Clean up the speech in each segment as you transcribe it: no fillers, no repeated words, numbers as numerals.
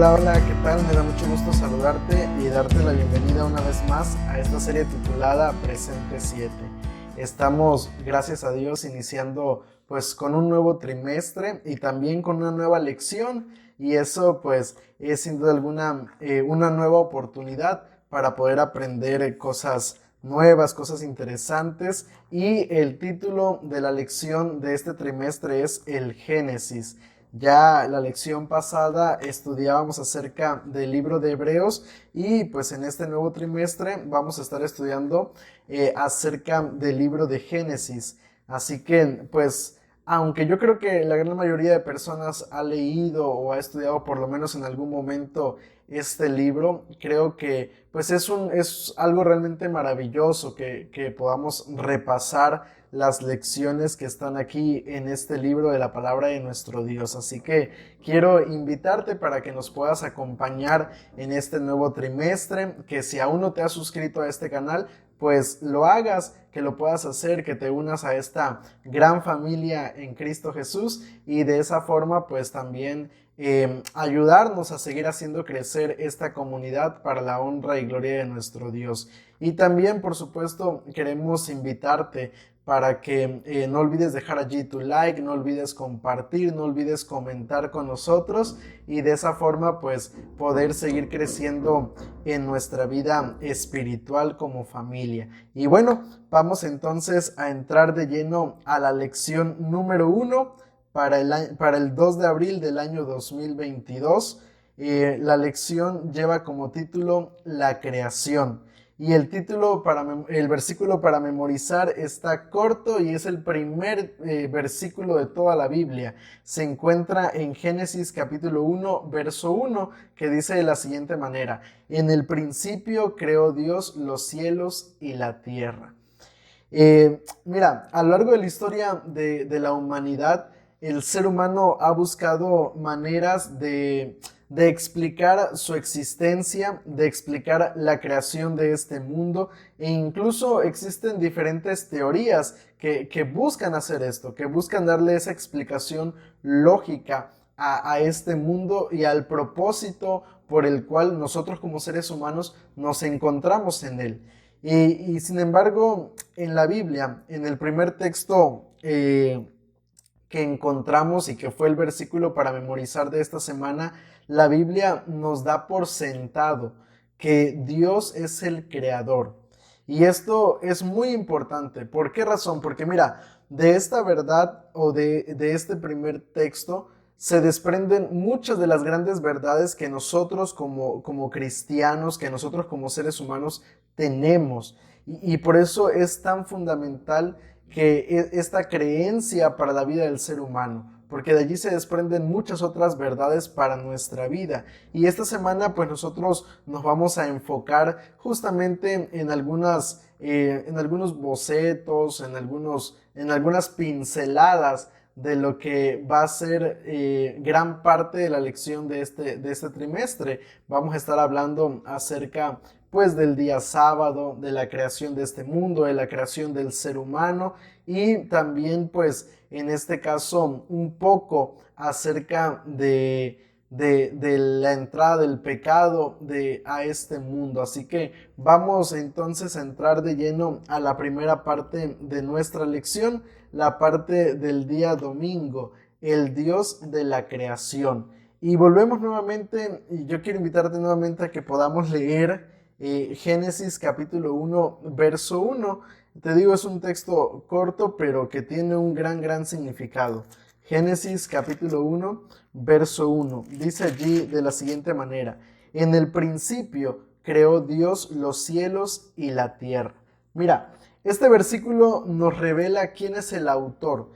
Hola, hola, ¿qué tal? Me da mucho gusto saludarte y darte la bienvenida una vez más a esta serie titulada Presente 7. Estamos, gracias a Dios, iniciando pues con un nuevo trimestre y también con una nueva lección, y eso pues es sin duda alguna una nueva oportunidad para poder aprender cosas nuevas, cosas interesantes, y el título de la lección de este trimestre es el Génesis. Ya la lección pasada estudiábamos acerca del libro de Hebreos, y pues en este nuevo trimestre vamos a estar estudiando acerca del libro de Génesis. Así que pues aunque yo creo que la gran mayoría de personas ha leído o ha estudiado por lo menos en algún momento este libro, creo que pues es algo realmente maravilloso que podamos repasar las lecciones que están aquí en este libro de la palabra de nuestro Dios. Así que quiero invitarte para que nos puedas acompañar en este nuevo trimestre, que si aún no te has suscrito a este canal, pues lo hagas, que lo puedas hacer, que te unas a esta gran familia en Cristo Jesús, y de esa forma pues también ayudarnos a seguir haciendo crecer esta comunidad para la honra y gloria de nuestro Dios. Y también, por supuesto, queremos invitarte para que no olvides dejar allí tu like, no olvides compartir, no olvides comentar con nosotros, y de esa forma pues poder seguir creciendo en nuestra vida espiritual como familia. Y bueno, vamos entonces a entrar de lleno a la lección número 1 para el 2 de abril del año 2022. La lección lleva como título La creación. Y el versículo para memorizar está corto y es el primer versículo de toda la Biblia. Se encuentra en Génesis capítulo 1, verso 1, que dice de la siguiente manera: en el principio creó Dios los cielos y la tierra. Mira, a lo largo de la historia de la humanidad, el ser humano ha buscado maneras de explicar su existencia, de explicar la creación de este mundo, e incluso existen diferentes teorías que buscan hacer esto, que buscan darle esa explicación lógica a este mundo y al propósito por el cual nosotros como seres humanos nos encontramos en él. Y sin embargo, en la Biblia, en el primer texto que encontramos y que fue el versículo para memorizar de esta semana, la Biblia nos da por sentado que Dios es el creador. Y esto es muy importante. ¿Por qué razón? Porque mira, de esta verdad o de este primer texto se desprenden muchas de las grandes verdades que nosotros como cristianos, que nosotros como seres humanos tenemos. Y por eso es tan fundamental que esta creencia para la vida del ser humano, porque de allí se desprenden muchas otras verdades para nuestra vida. Y esta semana pues nosotros nos vamos a enfocar justamente en algunos bocetos, en algunas pinceladas de lo que va a ser gran parte de la lección de este trimestre. Vamos a estar hablando acerca pues del día sábado, de la creación de este mundo, de la creación del ser humano, y también pues en este caso un poco acerca de la entrada del pecado a este mundo. Así que vamos entonces a entrar de lleno a la primera parte de nuestra lección, la parte del día domingo, el Dios de la creación. Y volvemos nuevamente, y yo quiero invitarte nuevamente a que podamos leer Génesis capítulo 1, verso 1. Te digo, es un texto corto, pero que tiene un gran significado. Génesis capítulo 1, verso 1. Dice allí de la siguiente manera: en el principio creó Dios los cielos y la tierra. Mira, este versículo nos revela quién es el autor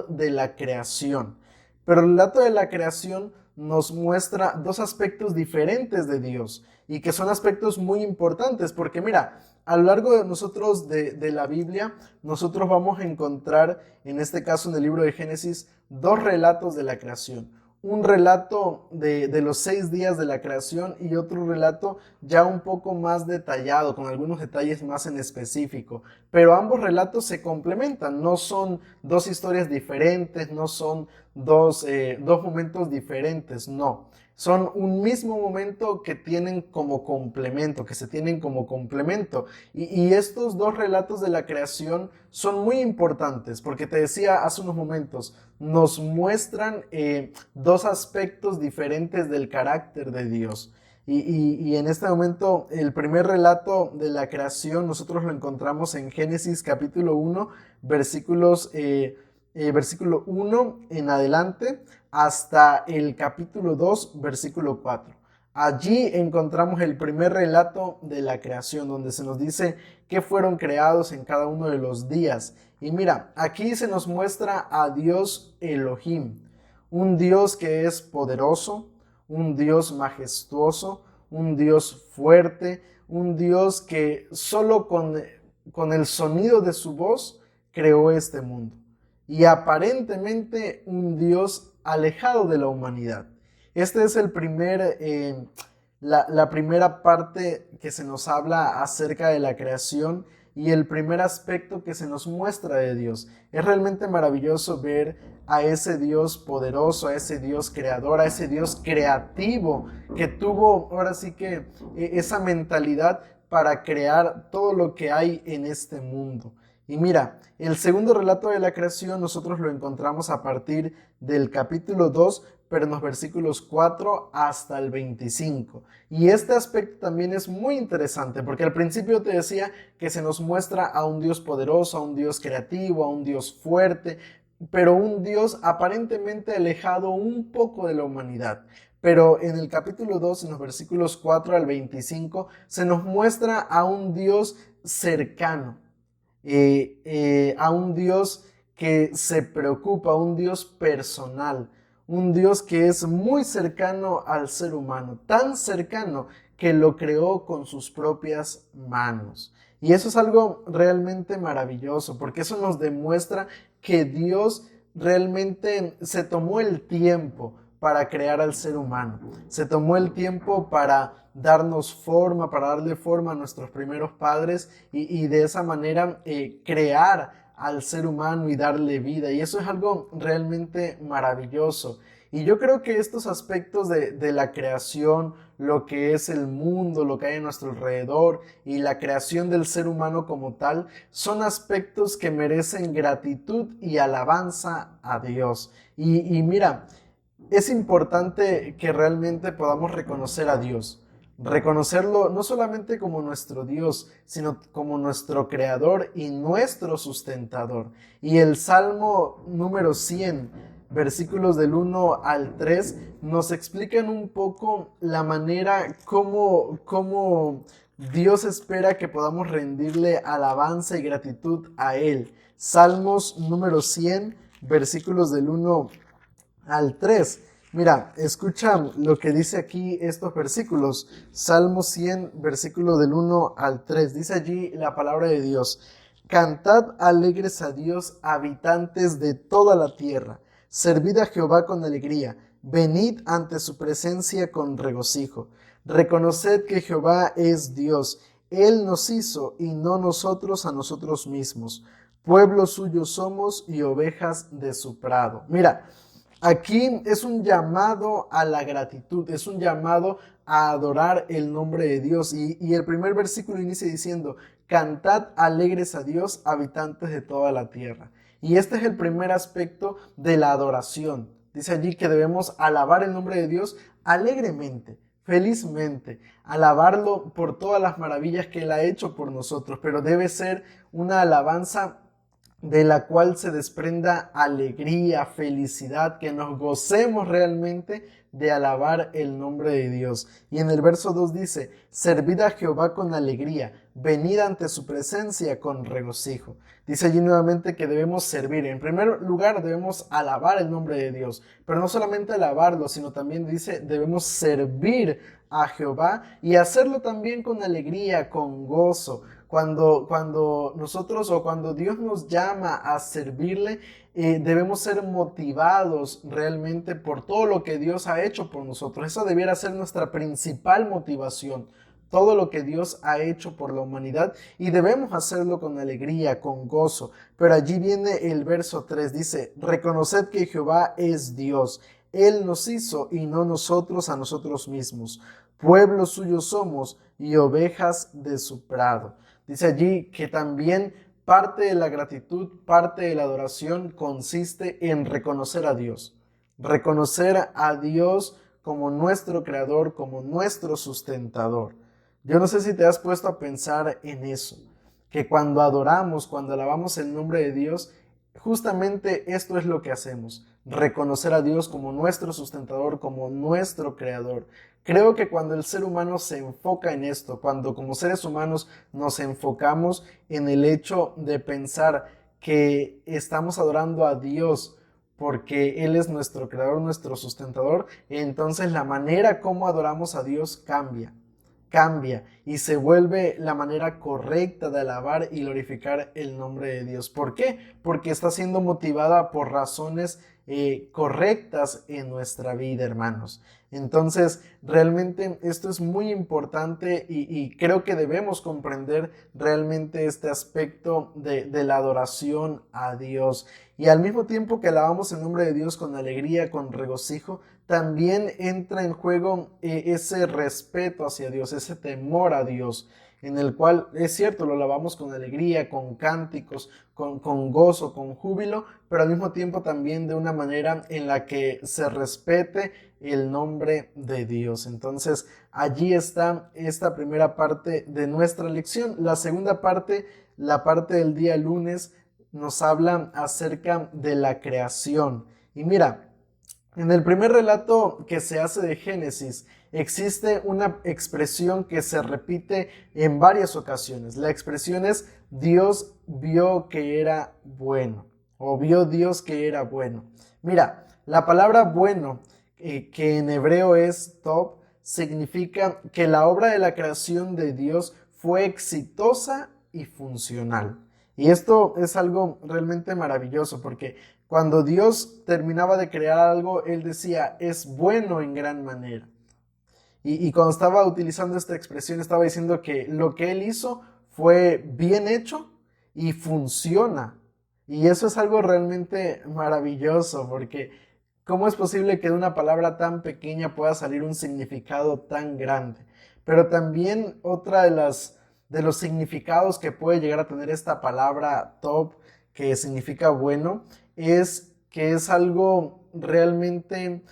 de la creación. Pero el relato de la creación nos muestra dos aspectos diferentes de Dios, y que son aspectos muy importantes, porque mira, a lo largo de nosotros de la Biblia, nosotros vamos a encontrar, en este caso en el libro de Génesis, dos relatos de la creación. un relato de los 6 días de la creación y otro relato ya un poco más detallado, con algunos detalles más en específico. Pero ambos relatos se complementan, no son dos historias diferentes, no son dos momentos diferentes, no. Son un mismo momento que tienen como complemento, que se tienen como complemento. Y estos dos relatos de la creación son muy importantes, porque te decía hace unos momentos, nos muestran dos aspectos diferentes del carácter de Dios. Y en este momento, el primer relato de la creación, nosotros lo encontramos en Génesis capítulo 1, versículo 1 en adelante, hasta el capítulo 2, versículo 4. Allí encontramos el primer relato de la creación, donde se nos dice que fueron creados en cada uno de los días. Y mira, aquí se nos muestra a Dios Elohim, un Dios que es poderoso, un Dios majestuoso, un Dios fuerte, un Dios que solo con el sonido de su voz creó este mundo. Y aparentemente un Dios alejado de la humanidad. Este es la primera parte que se nos habla acerca de la creación y el primer aspecto que se nos muestra de Dios. Es realmente maravilloso ver a ese Dios poderoso, a ese Dios creador, a ese Dios creativo que tuvo ahora sí que esa mentalidad para crear todo lo que hay en este mundo. Y mira, el segundo relato de la creación nosotros lo encontramos a partir del capítulo 2, pero en los versículos 4 hasta el 25. Y este aspecto también es muy interesante, porque al principio te decía que se nos muestra a un Dios poderoso, a un Dios creativo, a un Dios fuerte, pero un Dios aparentemente alejado un poco de la humanidad. Pero en el capítulo 2, en los versículos 4 al 25, se nos muestra a un Dios cercano. A un Dios que se preocupa, un Dios personal, un Dios que es muy cercano al ser humano, tan cercano que lo creó con sus propias manos. Y eso es algo realmente maravilloso, porque eso nos demuestra que Dios realmente se tomó el tiempo para crear al ser humano. Se tomó el tiempo para darnos forma, para darle forma a nuestros primeros padres y de esa manera crear al ser humano y darle vida. Y eso es algo realmente maravilloso. Y yo creo que estos aspectos de la creación, lo que es el mundo, lo que hay a nuestro alrededor y la creación del ser humano como tal, son aspectos que merecen gratitud y alabanza a Dios. Y mira, es importante que realmente podamos reconocer a Dios. Reconocerlo no solamente como nuestro Dios, sino como nuestro creador y nuestro sustentador. Y el Salmo número 100, versículos del 1 al 3, nos explican un poco la manera como Dios espera que podamos rendirle alabanza y gratitud a Él. Salmos número 100, versículos del 1 al 3. Mira, escucha lo que dice aquí estos versículos. Salmo 100, versículo del 1 al 3. Dice allí la palabra de Dios. Cantad alegres a Dios, habitantes de toda la tierra. Servid a Jehová con alegría. Venid ante su presencia con regocijo. Reconoced que Jehová es Dios. Él nos hizo y no nosotros a nosotros mismos. Pueblo suyo somos y ovejas de su prado. Mira, aquí es un llamado a la gratitud, es un llamado a adorar el nombre de Dios. Y el primer versículo inicia diciendo, cantad alegres a Dios, habitantes de toda la tierra. Y este es el primer aspecto de la adoración. Dice allí que debemos alabar el nombre de Dios alegremente, felizmente, alabarlo por todas las maravillas que Él ha hecho por nosotros, pero debe ser una alabanza de la cual se desprenda alegría, felicidad, que nos gocemos realmente de alabar el nombre de Dios. Y en el verso 2 dice, servid a Jehová con alegría, venid ante su presencia con regocijo. Dice allí nuevamente que debemos servir. En primer lugar debemos alabar el nombre de Dios, pero no solamente alabarlo, sino también dice debemos servir a Jehová y hacerlo también con alegría, con gozo, Cuando nosotros o cuando Dios nos llama a servirle, debemos ser motivados realmente por todo lo que Dios ha hecho por nosotros. Esa debiera ser nuestra principal motivación. Todo lo que Dios ha hecho por la humanidad, y debemos hacerlo con alegría, con gozo. Pero allí viene el verso 3, dice: reconoced que Jehová es Dios. Él nos hizo y no nosotros a nosotros mismos. Pueblo suyo somos y ovejas de su prado. Dice allí que también parte de la gratitud, parte de la adoración consiste en reconocer a Dios. Reconocer a Dios como nuestro creador, como nuestro sustentador. Yo no sé si te has puesto a pensar en eso, que cuando adoramos, cuando alabamos el nombre de Dios, justamente esto es lo que hacemos: reconocer a Dios como nuestro sustentador, como nuestro creador. Creo que cuando el ser humano se enfoca en esto, cuando como seres humanos nos enfocamos en el hecho de pensar que estamos adorando a Dios porque Él es nuestro creador, nuestro sustentador, entonces la manera como adoramos a Dios cambia y se vuelve la manera correcta de alabar y glorificar el nombre de Dios. ¿Por qué? Porque está siendo motivada por razones correctas en nuestra vida, hermanos. Entonces, realmente esto es muy importante y creo que debemos comprender realmente este aspecto de la adoración a Dios. Y al mismo tiempo que alabamos el nombre de Dios con alegría, con regocijo, también entra en juego ese respeto hacia Dios, ese temor a Dios, en el cual, es cierto, lo alabamos con alegría, con cánticos, con gozo, con júbilo, pero al mismo tiempo también de una manera en la que se respete el nombre de Dios. Entonces, allí está esta primera parte de nuestra lección. La segunda parte, la parte del día lunes, nos habla acerca de la creación. Y mira, en el primer relato que se hace de Génesis, existe una expresión que se repite en varias ocasiones. La expresión es: Dios vio que era bueno, o vio Dios que era bueno. Mira, la palabra bueno, que en hebreo es tov, significa que la obra de la creación de Dios fue exitosa y funcional. Y esto es algo realmente maravilloso, porque cuando Dios terminaba de crear algo, Él decía: es bueno en gran manera. Y cuando estaba utilizando esta expresión, estaba diciendo que lo que Él hizo fue bien hecho y funciona. Y eso es algo realmente maravilloso, porque ¿cómo es posible que de una palabra tan pequeña pueda salir un significado tan grande? Pero también otra de los significados que puede llegar a tener esta palabra top, que significa bueno, es que es algo realmente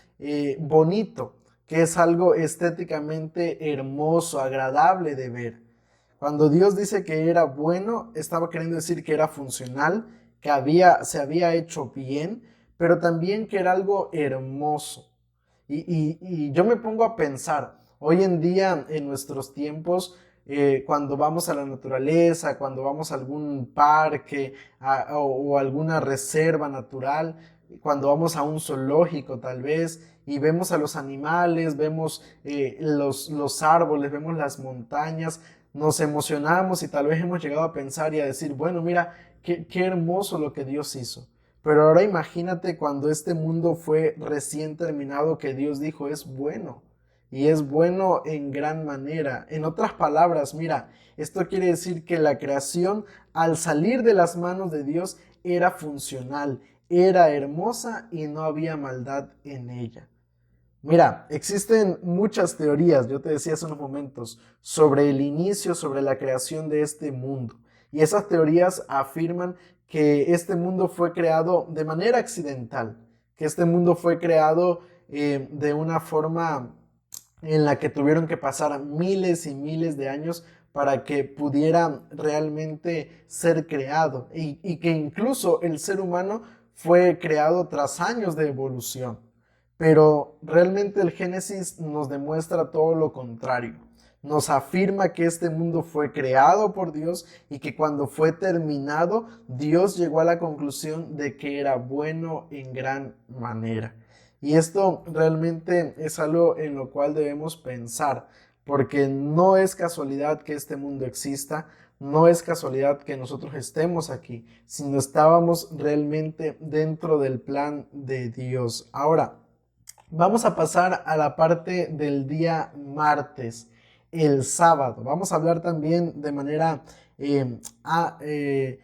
bonito, que es algo estéticamente hermoso, agradable de ver. Cuando Dios dice que era bueno, estaba queriendo decir que era funcional, que se había hecho bien, pero también que era algo hermoso. Y yo me pongo a pensar, hoy en día, en nuestros tiempos, cuando vamos a la naturaleza, cuando vamos a algún parque o alguna reserva natural, cuando vamos a un zoológico tal vez, y vemos a los animales, vemos los árboles, vemos las montañas, nos emocionamos y tal vez hemos llegado a pensar y a decir: bueno, mira, qué hermoso lo que Dios hizo. Pero ahora imagínate cuando este mundo fue recién terminado, que Dios dijo: es bueno. Y es bueno en gran manera. En otras palabras, mira, esto quiere decir que la creación, al salir de las manos de Dios, era funcional, era hermosa y no había maldad en ella. Mira, existen muchas teorías, yo te decía hace unos momentos, sobre el inicio, sobre la creación de este mundo. Y esas teorías afirman que este mundo fue creado de manera accidental, que este mundo fue creado de una forma en la que tuvieron que pasar miles y miles de años para que pudiera realmente ser creado, y que incluso el ser humano fue creado tras años de evolución. Pero realmente el Génesis nos demuestra todo lo contrario. Nos afirma que este mundo fue creado por Dios y que cuando fue terminado, Dios llegó a la conclusión de que era bueno en gran manera. Y esto realmente es algo en lo cual debemos pensar, porque no es casualidad que este mundo exista, No es casualidad que nosotros estemos aquí, sino estábamos realmente dentro del plan de Dios. Ahora, vamos a pasar a la parte del día martes, el sábado. Vamos a hablar también de manera eh, a- eh,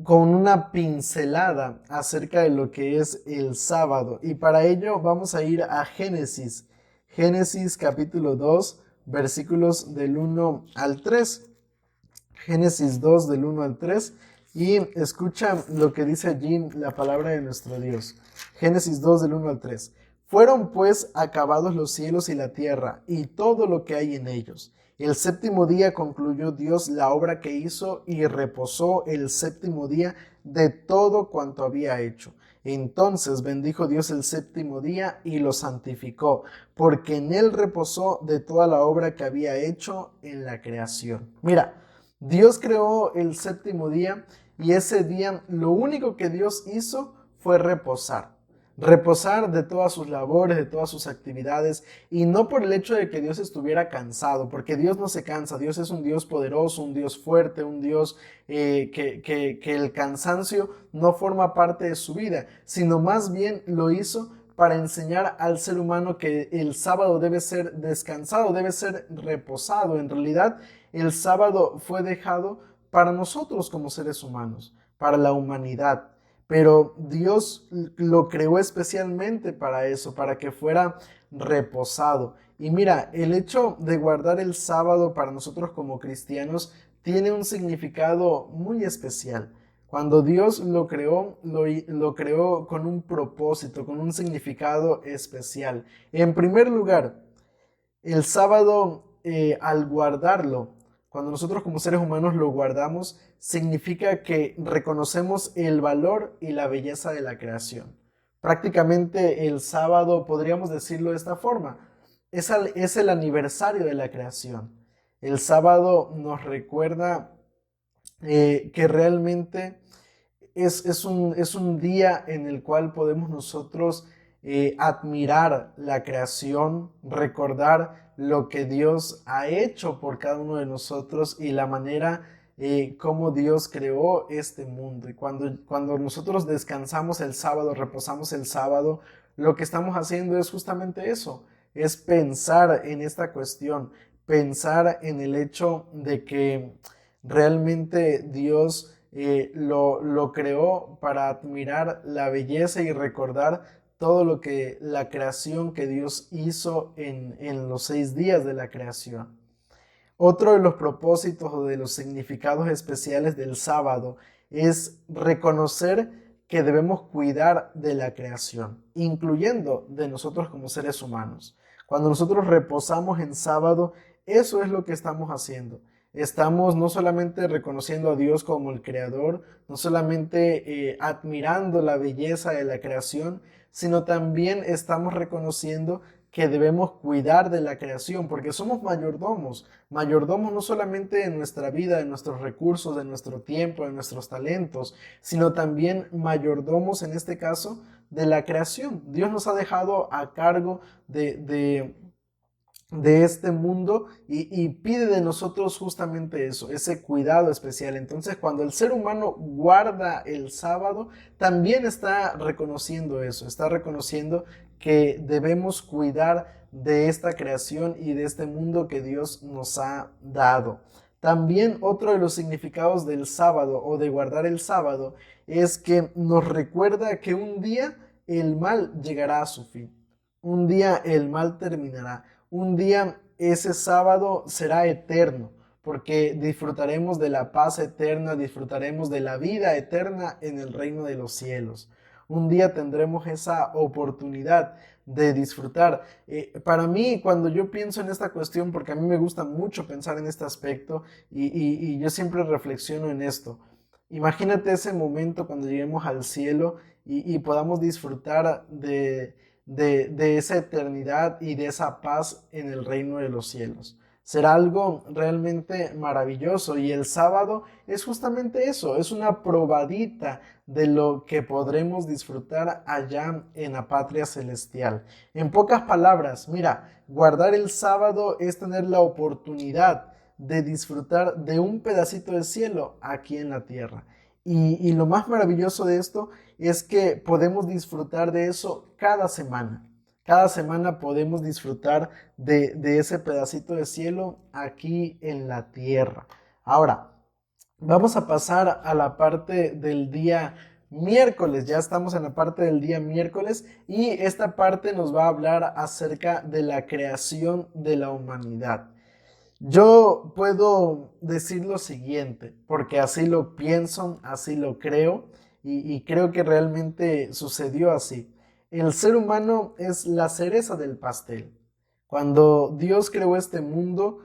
con una pincelada acerca de lo que es el sábado. Y para ello vamos a ir a Génesis. Génesis capítulo 2, versículos del 1 al 3. Génesis 2 del 1 al 3. Y escucha lo que dice allí la palabra de nuestro Dios. Génesis 2 del 1 al 3. Fueron pues acabados los cielos y la tierra y todo lo que hay en ellos. El séptimo día concluyó Dios la obra que hizo y reposó el séptimo día de todo cuanto había hecho. Entonces bendijo Dios el séptimo día y lo santificó, porque en él reposó de toda la obra que había hecho en la creación. Mira, Dios creó el séptimo día y ese día lo único que Dios hizo fue reposar. Reposar de todas sus labores, de todas sus actividades, y no por el hecho de que Dios estuviera cansado, porque Dios no se cansa. Dios es un Dios poderoso, un Dios fuerte, un Dios que el cansancio no forma parte de su vida, sino más bien lo hizo para enseñar al ser humano que el sábado debe ser descansado, debe ser reposado. En realidad, el sábado fue dejado para nosotros como seres humanos, para la humanidad. Pero Dios lo creó especialmente para eso, para que fuera reposado. Y mira, el hecho de guardar el sábado para nosotros como cristianos tiene un significado muy especial. Cuando Dios lo creó con un propósito, con un significado especial. En primer lugar, el sábado, al guardarlo, cuando nosotros como seres humanos lo guardamos, significa que reconocemos el valor y la belleza de la creación. Prácticamente el sábado, podríamos decirlo de esta forma, es el aniversario de la creación. El sábado nos recuerda que realmente es un día en el cual podemos nosotros admirar la creación, recordar lo que Dios ha hecho por cada uno de nosotros y la manera como Dios creó este mundo. Y cuando nosotros descansamos el sábado, reposamos el sábado, lo que estamos haciendo es justamente eso, es pensar en esta cuestión, pensar en el hecho de que realmente Dios lo creó para admirar la belleza y recordar todo lo que la creación que Dios hizo en los 6 días de la creación. Otro de los propósitos o de los significados especiales del sábado es reconocer que debemos cuidar de la creación, incluyendo de nosotros como seres humanos. Cuando nosotros reposamos en sábado, eso es lo que estamos haciendo. Estamos no solamente reconociendo a Dios como el creador, no solamente admirando la belleza de la creación, sino también estamos reconociendo que debemos cuidar de la creación, porque somos mayordomos, mayordomos no solamente de nuestra vida, de nuestros recursos, de nuestro tiempo, de nuestros talentos, sino también mayordomos en este caso de la creación. Dios nos ha dejado a cargo de este mundo y pide de nosotros justamente eso, ese cuidado especial. Entonces, cuando el ser humano guarda el sábado, también está reconociendo eso, está reconociendo que debemos cuidar de esta creación y de este mundo que Dios nos ha dado. También otro de los significados del sábado o de guardar el sábado es que nos recuerda que un día el mal llegará a su fin. Un día el mal terminará. Un día ese sábado será eterno, porque disfrutaremos de la paz eterna, disfrutaremos de la vida eterna en el reino de los cielos. Un día tendremos esa oportunidad de disfrutar. Para mí, cuando yo pienso en esta cuestión, porque a mí me gusta mucho pensar en este aspecto y yo siempre reflexiono en esto. Imagínate ese momento cuando lleguemos al cielo y podamos disfrutar de esa eternidad y de esa paz en el reino de los cielos. Será algo realmente maravilloso y el sábado es justamente eso, es una probadita de lo que podremos disfrutar allá en la patria celestial. En pocas palabras, mira, guardar el sábado es tener la oportunidad de disfrutar de un pedacito de cielo aquí en la tierra. Y lo más maravilloso de esto es que podemos disfrutar de eso cada semana. Cada semana podemos disfrutar de ese pedacito de cielo aquí en la tierra. Ahora, vamos a pasar a la parte del día miércoles. Ya estamos en la parte del día miércoles y esta parte nos va a hablar acerca de la creación de la humanidad. Yo puedo decir lo siguiente, porque así lo pienso, así lo creo y creo que realmente sucedió así. El ser humano es la cereza del pastel. Cuando Dios creó este mundo,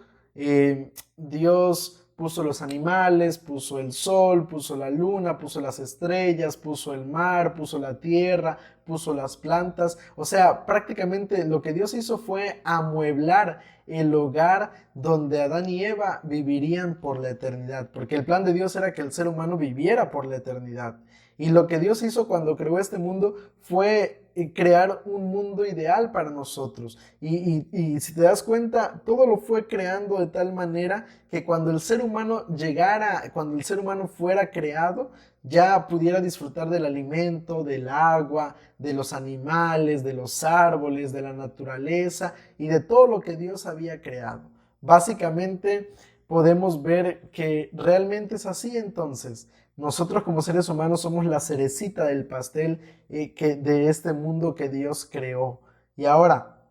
Dios puso los animales, puso el sol, puso la luna, puso las estrellas, puso el mar, puso la tierra, puso las plantas. O sea, prácticamente lo que Dios hizo fue amueblar el hogar donde Adán y Eva vivirían por la eternidad, porque el plan de Dios era que el ser humano viviera por la eternidad. Y lo que Dios hizo cuando creó este mundo fue crear un mundo ideal para nosotros. Y si te das cuenta, todo lo fue creando de tal manera que cuando el ser humano llegara, cuando el ser humano fuera creado, ya pudiera disfrutar del alimento, del agua, de los animales, de los árboles, de la naturaleza y de todo lo que Dios había creado. Básicamente podemos ver que realmente es así entonces. Nosotros como seres humanos somos la cerecita del pastel de este mundo que Dios creó. Y ahora,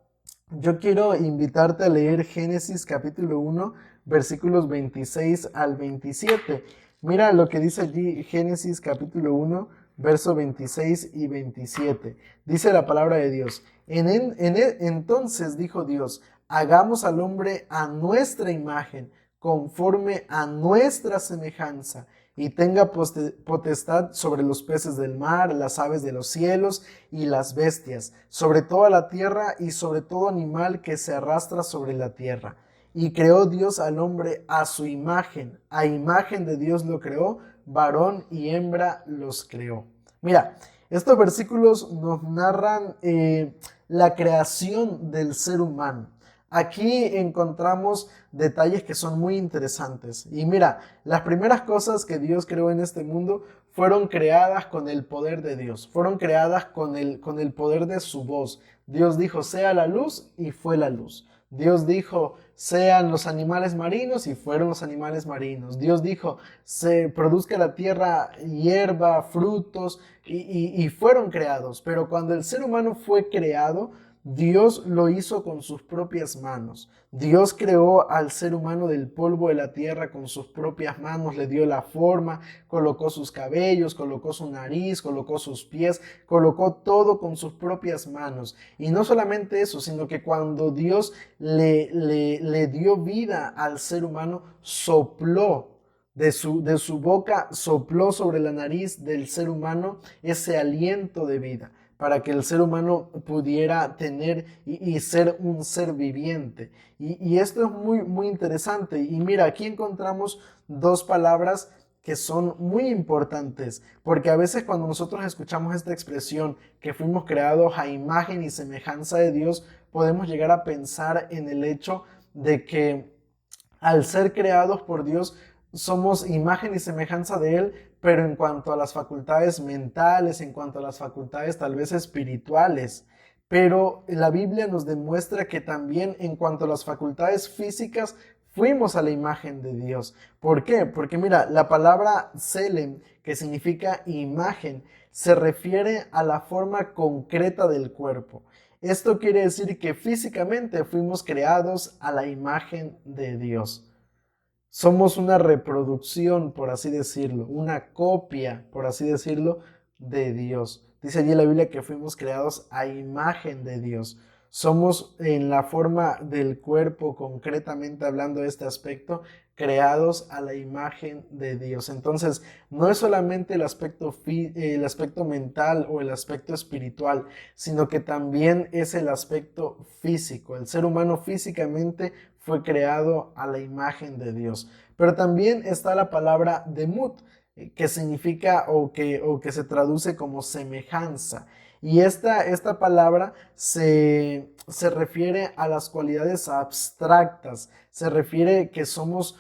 yo quiero invitarte a leer Génesis capítulo 1, versículos 26 al 27. Mira lo que dice allí Génesis capítulo 1, verso 26 y 27. Dice la palabra de Dios. Entonces dijo Dios, hagamos al hombre a nuestra imagen, conforme a nuestra semejanza, y tenga potestad sobre los peces del mar, las aves de los cielos y las bestias, sobre toda la tierra y sobre todo animal que se arrastra sobre la tierra. Y creó Dios al hombre a su imagen, a imagen de Dios lo creó, varón y hembra los creó. Mira, estos versículos nos narran la creación del ser humano. Aquí encontramos detalles que son muy interesantes. Y mira, las primeras cosas que Dios creó en este mundo fueron creadas con el poder de Dios, fueron creadas con el poder de su voz. Dios dijo, sea la luz, y fue la luz. Dios dijo, sean los animales marinos, y fueron los animales marinos. Dios dijo, se produzca la tierra hierba, frutos, y fueron creados. Pero cuando el ser humano fue creado, Dios lo hizo con sus propias manos. Dios creó al ser humano del polvo de la tierra con sus propias manos, le dio la forma, colocó sus cabellos, colocó su nariz, colocó sus pies, colocó todo con sus propias manos. Y no solamente eso, sino que cuando Dios le dio vida al ser humano, sopló de su boca, sopló sobre la nariz del ser humano ese aliento de vida, para que el ser humano pudiera tener y ser un ser viviente. Y esto es muy, muy interesante. Y mira, aquí encontramos dos palabras que son muy importantes, porque a veces cuando nosotros escuchamos esta expresión, que fuimos creados a imagen y semejanza de Dios, podemos llegar a pensar en el hecho de que al ser creados por Dios, somos imagen y semejanza de Él, pero en cuanto a las facultades mentales, en cuanto a las facultades tal vez espirituales. Pero la Biblia nos demuestra que también en cuanto a las facultades físicas, fuimos a la imagen de Dios. ¿Por qué? Porque mira, la palabra Selem, que significa imagen, se refiere a la forma concreta del cuerpo. Esto quiere decir que físicamente fuimos creados a la imagen de Dios. Somos una reproducción, por así decirlo, una copia, por así decirlo, de Dios. Dice allí la Biblia que fuimos creados a imagen de Dios. Somos en la forma del cuerpo, concretamente hablando de este aspecto, creados a la imagen de Dios. Entonces, no es solamente el aspecto mental o el aspecto espiritual, sino que también es el aspecto físico. El ser humano físicamente fue creado a la imagen de Dios. Pero también está la palabra demut. que significa o que se traduce como semejanza. Y esta palabra se refiere a las cualidades abstractas, se refiere que somos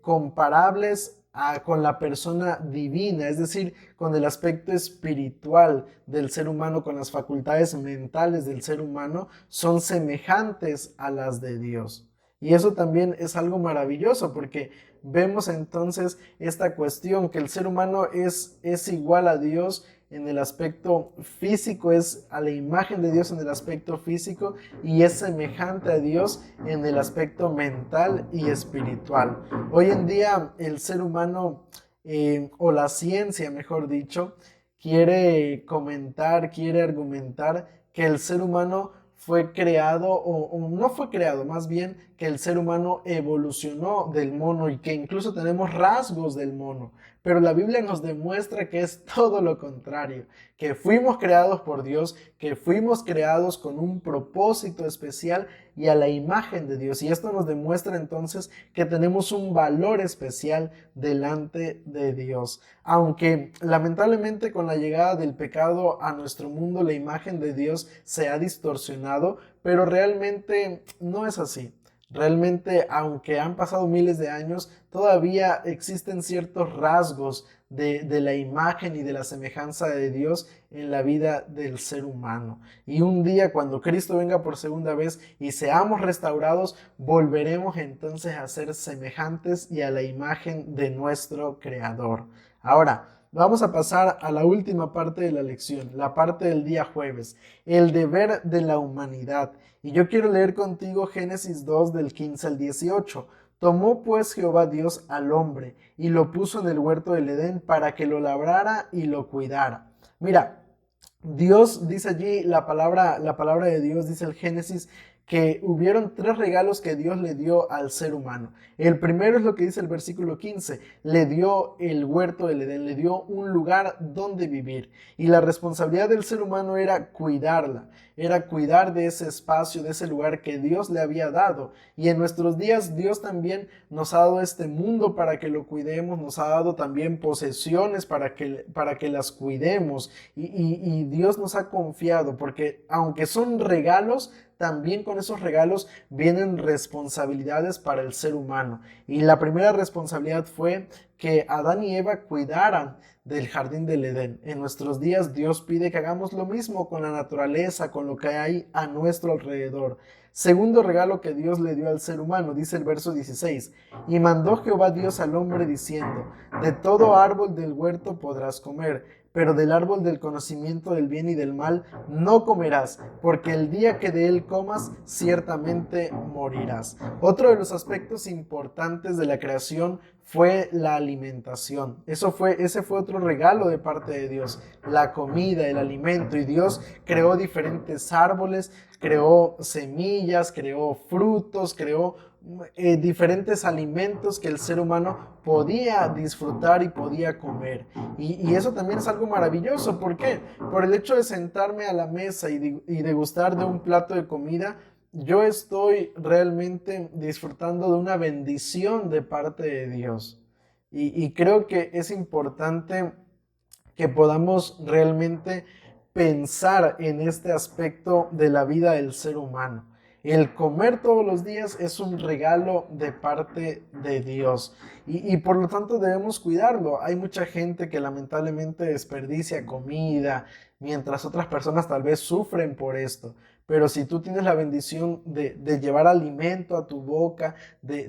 comparables con la persona divina, es decir, con el aspecto espiritual del ser humano, con las facultades mentales del ser humano, son semejantes a las de Dios. Y eso también es algo maravilloso porque vemos entonces esta cuestión que el ser humano es igual a Dios en el aspecto físico, es a la imagen de Dios en el aspecto físico y es semejante a Dios en el aspecto mental y espiritual. Hoy en día el ser humano, o la ciencia mejor dicho, quiere comentar, quiere argumentar que el ser humano fue creado, o no fue creado, más bien que el ser humano evolucionó del mono y que incluso tenemos rasgos del mono. Pero la Biblia nos demuestra que es todo lo contrario, que fuimos creados por Dios, que fuimos creados con un propósito especial y a la imagen de Dios. Y esto nos demuestra entonces que tenemos un valor especial delante de Dios. Aunque lamentablemente con la llegada del pecado a nuestro mundo la imagen de Dios se ha distorsionado, pero realmente no es así. Realmente, aunque han pasado miles de años, todavía existen ciertos rasgos de la imagen y de la semejanza de Dios en la vida del ser humano. Y un día, cuando Cristo venga por segunda vez y seamos restaurados, volveremos entonces a ser semejantes y a la imagen de nuestro Creador. Ahora, vamos a pasar a la última parte de la lección, la parte del día jueves, el deber de la humanidad. Y yo quiero leer contigo Génesis 2 del 15 al 18. Tomó pues Jehová Dios al hombre y lo puso en el huerto del Edén para que lo labrara y lo cuidara. Mira, Dios dice allí, la palabra de Dios dice el Génesis, que hubieron 3 regalos que Dios le dio al ser humano. El primero es lo que dice el versículo 15, le dio el huerto del Edén, le dio un lugar donde vivir. Y la responsabilidad del ser humano era cuidarla, era cuidar de ese espacio, de ese lugar que Dios le había dado. Y en nuestros días Dios también nos ha dado este mundo para que lo cuidemos, nos ha dado también posesiones para que las cuidemos. Y Dios nos ha confiado, porque aunque son regalos, también con esos regalos vienen responsabilidades para el ser humano. Y la primera responsabilidad fue que Adán y Eva cuidaran del jardín del Edén. En nuestros días Dios pide que hagamos lo mismo con la naturaleza, con lo que hay a nuestro alrededor. Segundo regalo que Dios le dio al ser humano, dice el verso 16, y mandó Jehová Dios al hombre diciendo, de todo árbol del huerto podrás comer, pero del árbol del conocimiento del bien y del mal no comerás, porque el día que de él comas, ciertamente morirás. Otro de los aspectos importantes de la creación fue la alimentación. Ese fue otro regalo de parte de Dios, la comida, el alimento. Y Dios creó diferentes árboles, creó semillas, creó frutos, creó diferentes alimentos que el ser humano podía disfrutar y podía comer. Y eso también es algo maravilloso. ¿Por qué? Por el hecho de sentarme a la mesa y degustar de un plato de comida, yo estoy realmente disfrutando de una bendición de parte de Dios. Y creo que es importante que podamos realmente pensar en este aspecto de la vida del ser humano. El comer todos los días es un regalo de parte de Dios y por lo tanto debemos cuidarlo. Hay mucha gente que lamentablemente desperdicia comida, mientras otras personas tal vez sufren por esto. Pero si tú tienes la bendición de llevar alimento a tu boca, de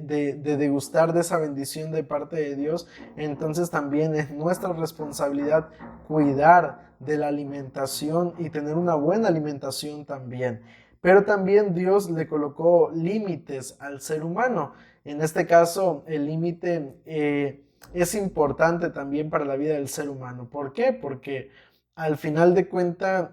degustar de esa bendición de parte de Dios, entonces también es nuestra responsabilidad cuidar de la alimentación y tener una buena alimentación también. Pero también Dios le colocó límites al ser humano. En este caso, el límite es importante también para la vida del ser humano. ¿Por qué? Porque al final de cuentas,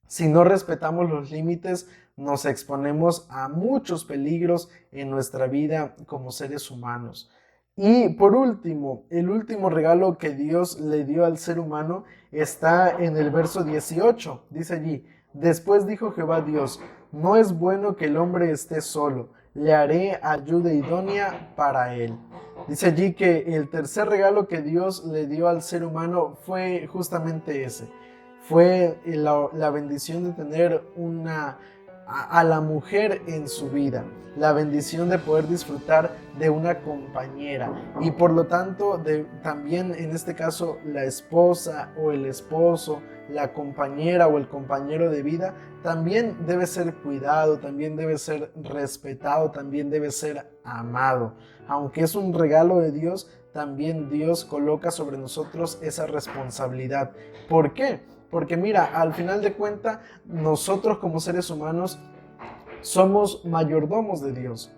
si no respetamos los límites, nos exponemos a muchos peligros en nuestra vida como seres humanos. Y por último, el último regalo que Dios le dio al ser humano está en el verso 18. Dice allí, después dijo Jehová Dios, no es bueno que el hombre esté solo, le haré ayuda idónea para él. Dice allí que el tercer regalo que Dios le dio al ser humano fue justamente ese. Fue la bendición de tener a la mujer en su vida, la bendición de poder disfrutar de una compañera y por lo tanto también en este caso la esposa o el esposo, la compañera o el compañero de vida también debe ser cuidado, también debe ser respetado, también debe ser amado. Aunque es un regalo de Dios, también Dios coloca sobre nosotros esa responsabilidad. ¿Por qué? Porque mira, al final de cuentas, nosotros como seres humanos somos mayordomos de Dios.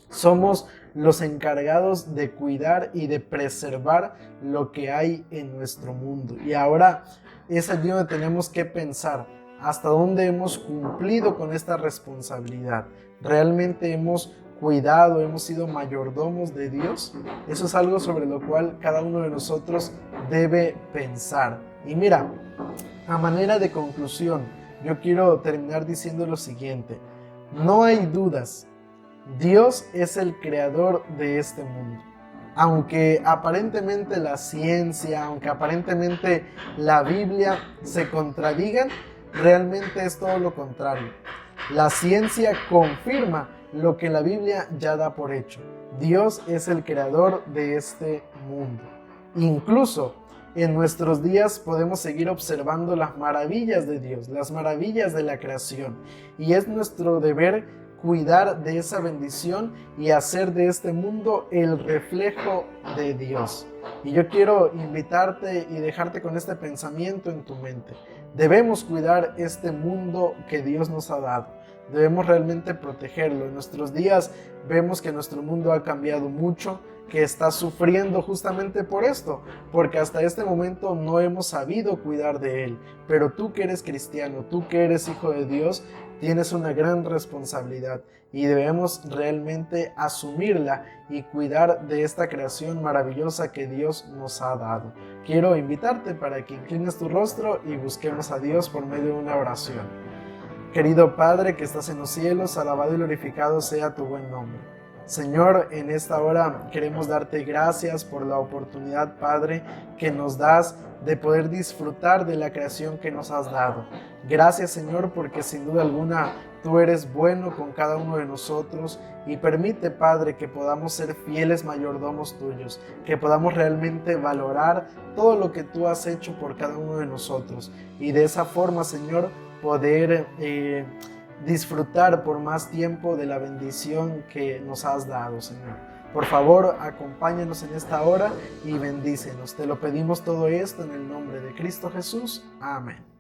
Somos los encargados de cuidar y de preservar lo que hay en nuestro mundo. Y ahora es allí donde tenemos que pensar hasta dónde hemos cumplido con esta responsabilidad. ¿Realmente hemos cuidado, hemos sido mayordomos de Dios? Eso es algo sobre lo cual cada uno de nosotros debe pensar. Y mira, a manera de conclusión, yo quiero terminar diciendo lo siguiente. No hay dudas, Dios es el creador de este mundo. Aunque aparentemente la ciencia, aunque aparentemente la Biblia se contradigan, realmente es todo lo contrario. La ciencia confirma lo que la Biblia ya da por hecho. Dios es el creador de este mundo. Incluso en nuestros días podemos seguir observando las maravillas de Dios, las maravillas de la creación. Y es nuestro deber cuidar de esa bendición y hacer de este mundo el reflejo de Dios. Y yo quiero invitarte y dejarte con este pensamiento en tu mente. Debemos cuidar este mundo que Dios nos ha dado. Debemos realmente protegerlo. En nuestros días vemos que nuestro mundo ha cambiado mucho, que está sufriendo justamente por esto, porque hasta este momento no hemos sabido cuidar de él. Pero tú que eres cristiano, tú que eres hijo de Dios, tienes una gran responsabilidad y debemos realmente asumirla y cuidar de esta creación maravillosa que Dios nos ha dado. Quiero invitarte para que inclines tu rostro y busquemos a Dios por medio de una oración. Querido Padre que estás en los cielos, alabado y glorificado sea tu buen nombre. Señor, en esta hora queremos darte gracias por la oportunidad, Padre, que nos das de poder disfrutar de la creación que nos has dado. Gracias, Señor, porque sin duda alguna tú eres bueno con cada uno de nosotros y permite, Padre, que podamos ser fieles mayordomos tuyos, que podamos realmente valorar todo lo que tú has hecho por cada uno de nosotros y de esa forma, Señor, poder disfrutar por más tiempo de la bendición que nos has dado, Señor. Por favor, acompáñanos en esta hora y bendícenos. Te lo pedimos todo esto en el nombre de Cristo Jesús. Amén.